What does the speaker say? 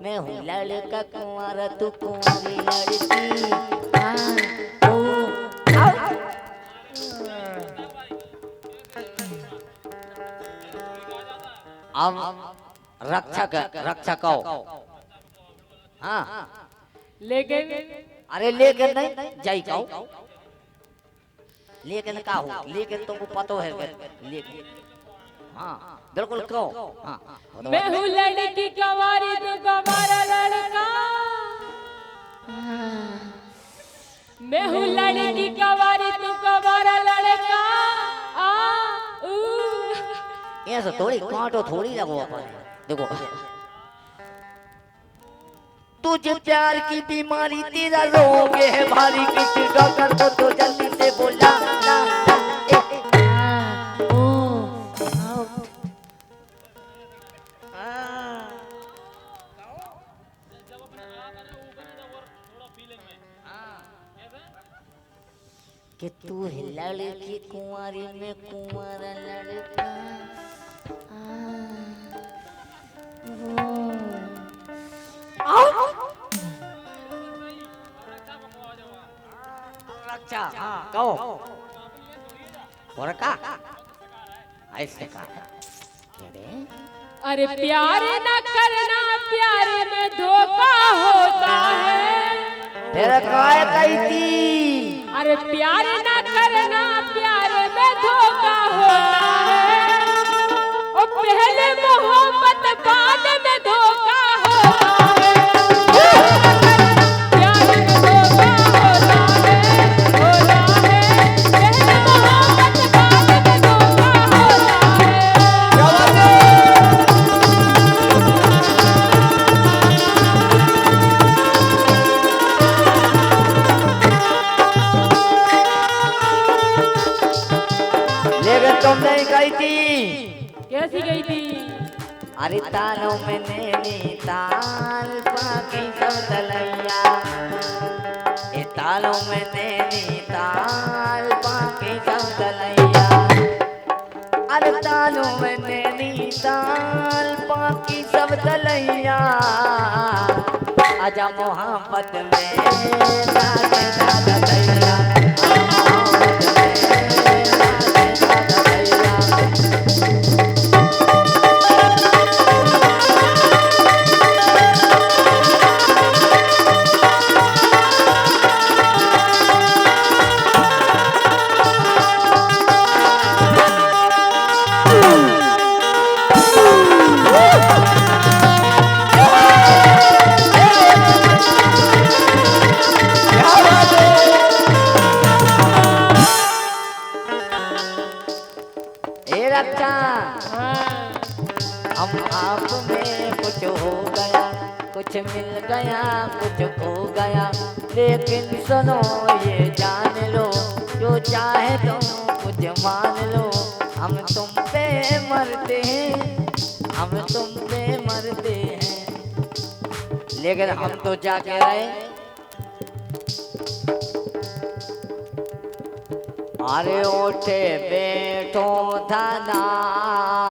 मैं हूँ लड़का कुंवारा तू कुंवारी लड़की। हाँ ओ अब रक्षक हाँ लेकिन अरे लेकिन नहीं जाई कहो लेकिन का हो लेकिन तुमको पता है लेकिन हाँ बिल्कुल कहो हाँ मैं हूँ लड़की कुंवारी तू कुंवारा लड़का। मैं हूँ लड़की कुंवारी तू कुंवारा लड़का। ऐसा थोड़ी कांटो थोड़ी लगो अपन देखो तुझे प्यार की बीमारी तेरा रोग है भारी किसी डॉक्टर को तो जल्दी से बोला ना कि तू है लड़की कुंवारी में कुंवारा लड़का। रक्षा हाँ कहो और का ऐसे का अरे प्यार न करना प्यार में धोखा होता है। तेरा काय कही थी अरे प्यार न करना प्यार में धोखा होता है। और पहले मोहब्बत बाद में धोखा होता है। प्यार में धोखा होता है पहले मोहब्बत बाद में धोखा होता है। लेकिन तुम नहीं गई थी कैसी गई थी? अरे तालों में नैनी ताल पाकी सब तलैया ए तालों में नैनी ताल पाकी सब तलैया। अरे तालों में नैनी ताल पाकी सब तलैया आजा मोहब्बत में राधे राधा तैया। हम आप में कुछ हो गया कुछ मिल गया कुछ खो गया लेकिन सुनो ये जान लो जो चाहे तुम कुछ मान लो हम तुम पे मरते हैं हम तुम पे मरते हैं। लेकिन हम तो जाके रहे अरे उठे बैठो धना